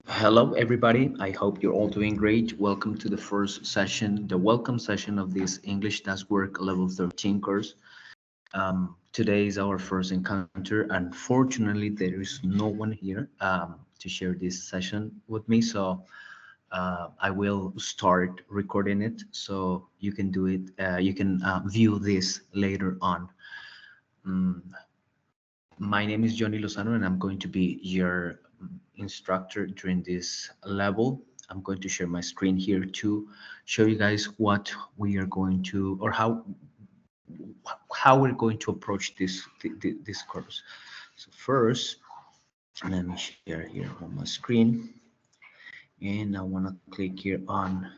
Hello, everybody. I hope you're all doing great. Welcome to the first session, the welcome session of this English Task Work Level 13 course. Today is our first encounter. Unfortunately, there is no one here to share this session with me, so I will start recording it so you can do it. You can view this later on. Mm, my name is Johnny Lozano, and I'm going to be your instructor during this level. I'm going to share my screen here to show you guys what we are going to, or how we're going to approach this course. So first, let me share here on my screen, and I want to click here on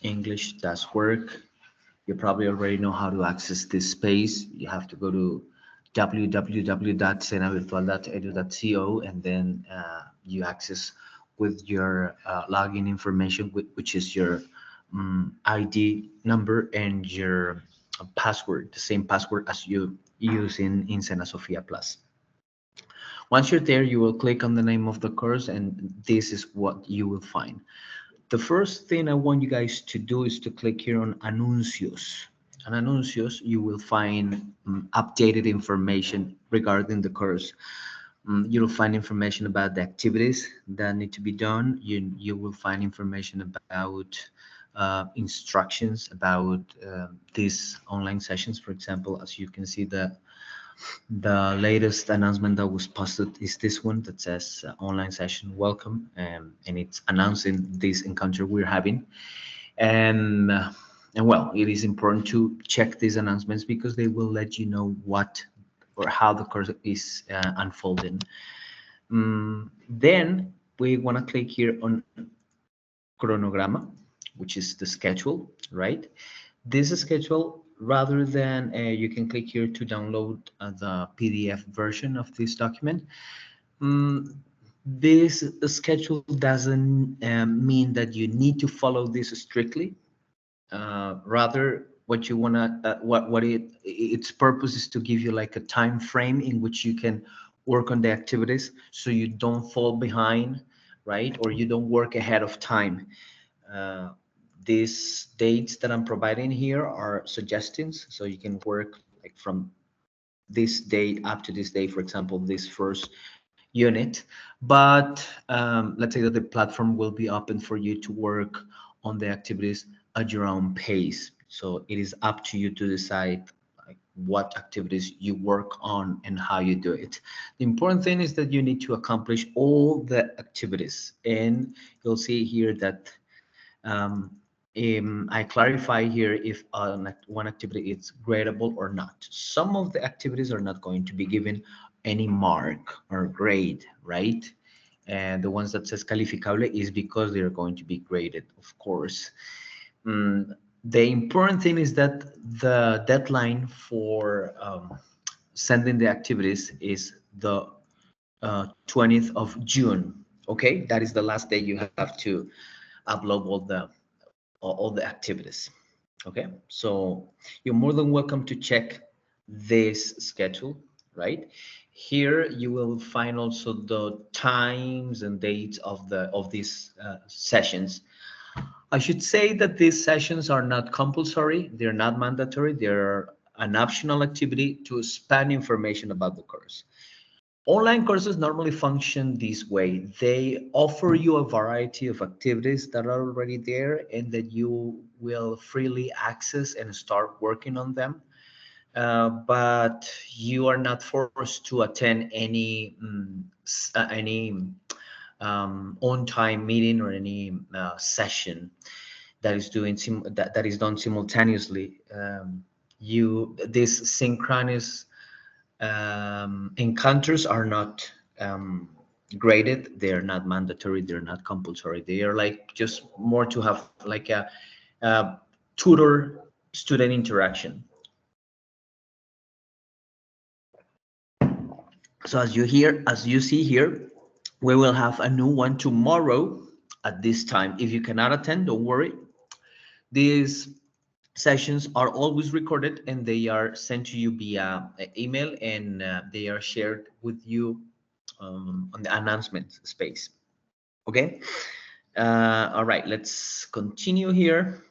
English Task Work. You probably already know how to access this space. You have to go to www.senavirtual.edu.co, and then you access with your login information, which is your ID number and your password, the same password as you use in Sena Sofia Plus. Once you're there, you will click on the name of the course, and this is what you will find. The first thing I want you guys to do is to click here on Anuncios. On Anuncios, you will find updated information regarding the course. You'll find information about the activities that need to be done. You will find information about instructions about these online sessions. For example, as you can see, the latest announcement that was posted is this one that says online session welcome, and it's announcing this encounter we're having. And and well, it is important to check these announcements because they will let you know what or how the course is unfolding. Then we want to click here on chronograma, which is the schedule, right? This schedule, rather than you can click here to download the PDF version of this document. Mm, this schedule doesn't mean that you need to follow this strictly. Rather, what you wanna, what its purpose is to give you like a time frame in which you can work on the activities, so you don't fall behind, right? Or you don't work ahead of time. Uh, these dates that I'm providing here are suggestions, so you can work like from this date up to this day, for example, this first unit. But let's say that the platform will be open for you to work on the activities at your own pace. So it is up to you to decide like what activities you work on and how you do it. The important thing is that you need to accomplish all the activities, and you'll see here that um, I clarify here if one activity is gradable or not. Some of the activities are not going to be given any mark or grade, right? And the ones that says calificable is because they're going to be graded, of course. Mm, the important thing is that the deadline for sending the activities is the 20th of June. Okay, that is the last day you have to upload all the activities. Okay, so you're more than welcome to check this schedule, right? Here you will find also the times and dates of these sessions. I should say that these sessions are not compulsory, they're not mandatory, they're an optional activity to expand information about the course. Online courses normally function this way. They offer you a variety of activities that are already there and that you will freely access and start working on them. But you are not forced to attend any on-time meeting or any session that is that is done simultaneously. These synchronous encounters are not graded. They're not mandatory. They're not compulsory. They are like just more to have like a tutor student interaction. So as you see here, we will have a new one tomorrow at this time. If you cannot attend, don't worry. These sessions are always recorded and they are sent to you via email, and they are shared with you on the announcement space. Okay. All right, let's continue here.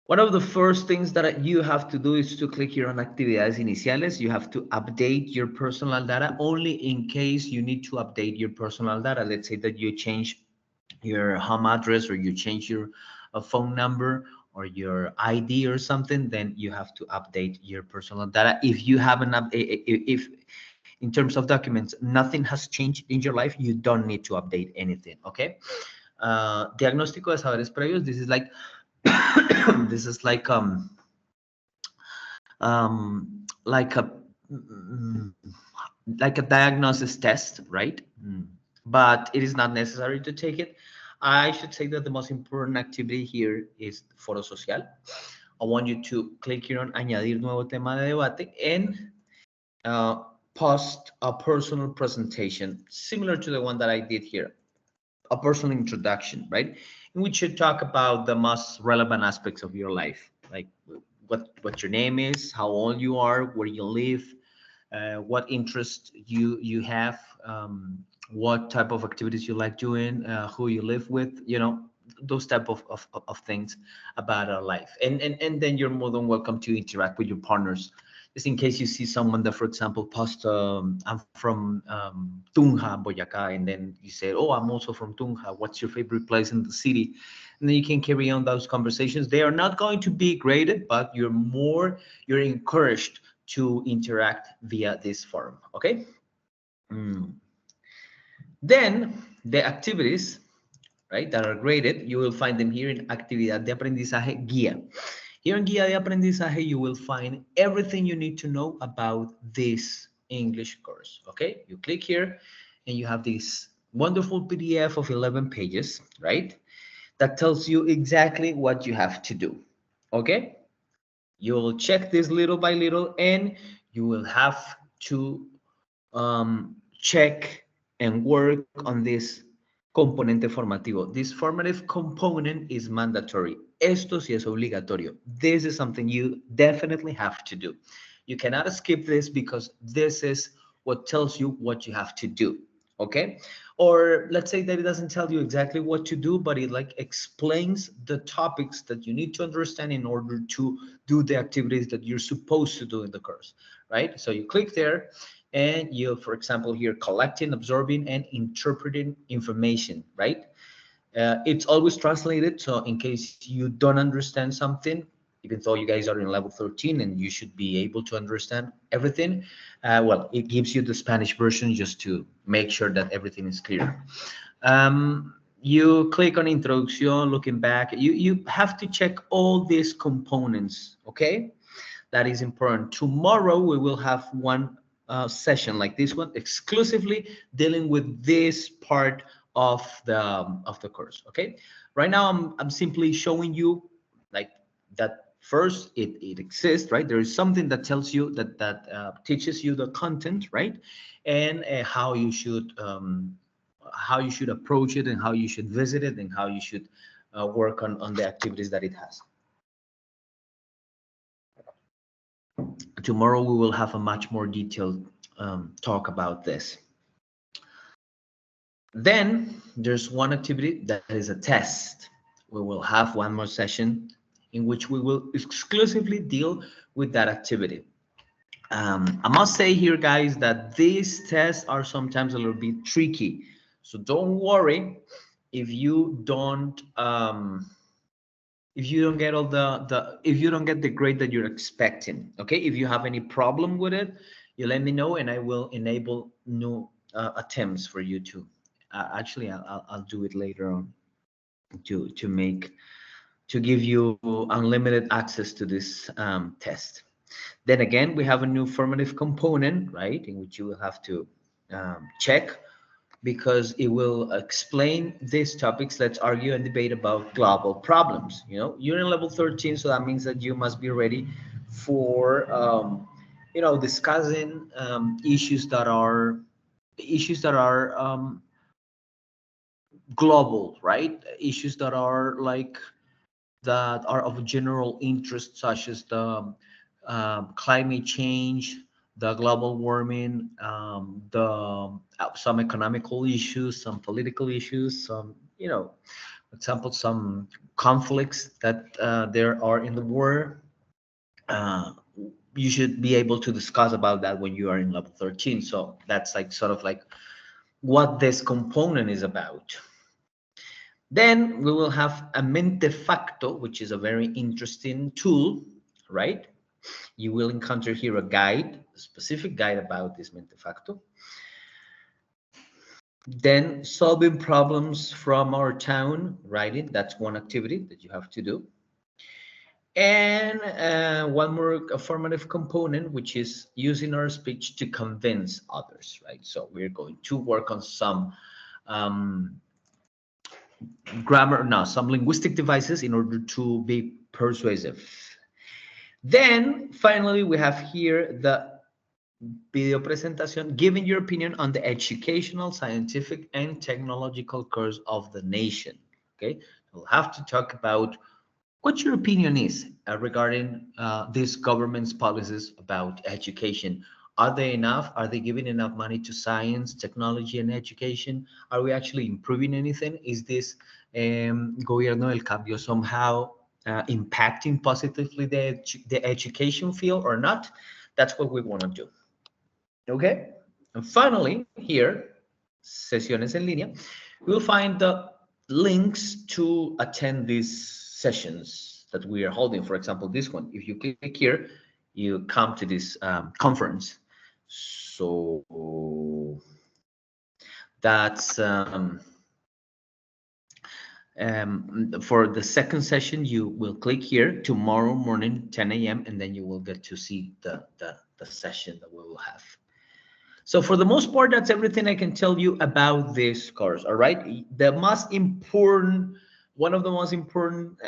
One of the first things that you have to do is to click here on actividades iniciales. You have to update your personal data only in case you need to update your personal data. Let's say that you change your home address or you change your phone number or your ID or something, then you have to update your personal data. If you haven't, if in terms of documents, nothing has changed in your life, you don't need to update anything, okay? Diagnóstico de saberes previos, this is like, this is like a mm, like a diagnosis test, right? But it is not necessary to take it. I should say that the most important activity here is foro social. I want you to click here on añadir nuevo tema de debate and post a personal presentation similar to the one that I did here, a personal introduction, right? In which you talk about the most relevant aspects of your life, like what your name is, how old you are, where you live, what interest you have, what type of activities you like doing, who you live with, you know, those type of things about our life. And then you're more than welcome to interact with your partners. Just in case you see someone that, for example, post, I'm from Tunja, Boyacá, and then you say, oh, I'm also from Tunja. What's your favorite place in the city? And then you can carry on those conversations. They are not going to be graded, but you're encouraged to interact via this forum, okay? Then the activities, right, that are graded, you will find them here in Actividad de Aprendizaje Guía. Here in Guía de Aprendizaje, you will find everything you need to know about this English course, okay? You click here and you have this wonderful PDF of 11 pages, right? That tells you exactly what you have to do, okay? You'll check this little by little and you will have to check and work on this componente formativo. This formative component is mandatory. Esto sí es obligatorio. This is something you definitely have to do. You cannot skip this because this is what tells you what you have to do. Okay? Or let's say that it doesn't tell you exactly what to do, but it like explains the topics that you need to understand in order to do the activities that you're supposed to do in the course, right? So you click there and you, for example, here collecting, absorbing, and interpreting information, right? It's always translated, so in case you don't understand something, even though you guys are in level 13 and you should be able to understand everything, well, it gives you the Spanish version just to make sure that everything is clear. You click on introduction, looking back, you have to check all these components, okay? That is important. Tomorrow we will have one session like this one, exclusively dealing with this part of the course. Okay. Right now I'm simply showing you like that. First, it exists, right? There is something that tells you that teaches you the content, right? And how you should approach it and how you should visit it and how you should work on the activities that it has. Tomorrow we will have a much more detailed talk about this. Then there's one activity that is a test. We will have one more session in which we will exclusively deal with that activity. I must say here, guys, that these tests are sometimes a little bit tricky. So don't worry if you don't get all if you don't get the grade that you're expecting. Okay, if you have any problem with it, you let me know and I will enable new attempts for you to actually I'll do it later on to give you unlimited access to this test. Then again, we have a new formative component, right, in which you will have to check because it will explain these topics. Let's argue and debate about global problems. You know, you're in level 13, so that means that you must be ready for discussing issues that are global, right? Issues that are of general interest, such as the climate change, the global warming, some economical issues, some political issues, some, for example, some conflicts that there are in the world. Uh, you should be able to discuss about that when you are in level 13. So that's like sort of like what this component is about. Then we will have a mente facto, which is a very interesting tool, right? You will encounter here a guide, a specific guide about this mente facto. Then solving problems from our town, writing, that's one activity that you have to do. And one more formative component, which is using our speech to convince others, right? So we're going to work on some some linguistic devices in order to be persuasive. Then finally, we have here the video presentation, giving your opinion on the educational, scientific, and technological course of the nation. Okay, we'll have to talk about what your opinion is regarding this government's policies about education. Are they enough? Are they giving enough money to science, technology, and education? Are we actually improving anything? Is this Gobierno del Cambio somehow impacting positively the education field or not? That's what we want to do. Okay, and finally here, sesiones en línea, you'll find the links to attend these sessions that we are holding. For example, this one, if you click here, you come to this conference. So that's for the second session, you will click here tomorrow morning, 10 a.m., and then you will get to see the session that we will have. So for the most part, that's everything I can tell you about this course, all right? The most important, one of the most important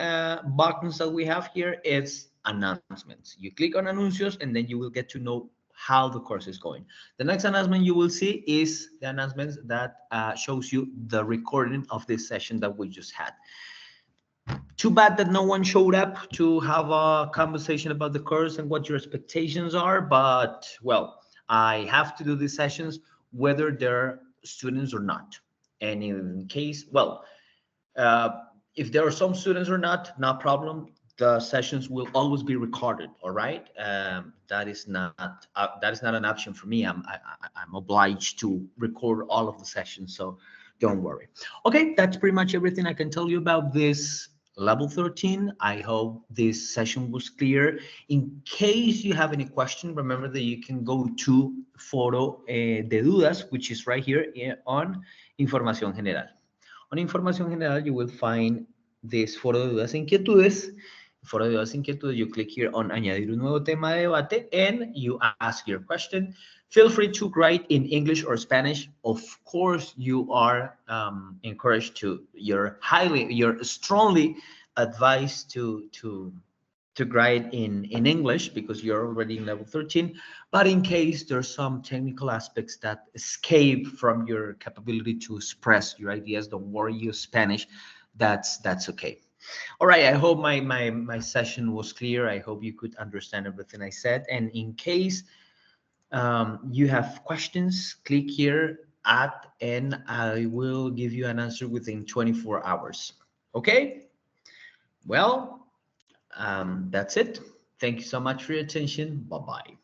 buttons that we have here is announcements. You click on anuncios, and then you will get to know how the course is going. The next announcement you will see is the announcements that shows you the recording of this session that we just had. Too bad that no one showed up to have a conversation about the course and what your expectations are, but well, I have to do these sessions whether they're students or not. And in case, well, if there are some students or not, no problem. The sessions will always be recorded. All right, that is not an option for me. I'm obliged to record all of the sessions, so don't worry. Okay, that's pretty much everything I can tell you about this level 13. I hope this session was clear. In case you have any question, remember that you can go to Foro de Dudas, which is right here on Información General. On Información General, you will find this Foro de Dudas e Inquietudes. Foro de Dudas e Inquietudes, you click here on Añadir un nuevo tema de debate, and you ask your question. Feel free to write in English or Spanish. Of course, you are encouraged to, you're strongly advised to write in English because you're already in level 13. But in case there's some technical aspects that escape from your capability to express your ideas, don't worry, use Spanish. That's okay. All right, I hope my session was clear. I hope you could understand everything I said. And in case you have questions, click here and I will give you an answer within 24 hours. Okay? Well, that's it. Thank you so much for your attention. Bye-bye.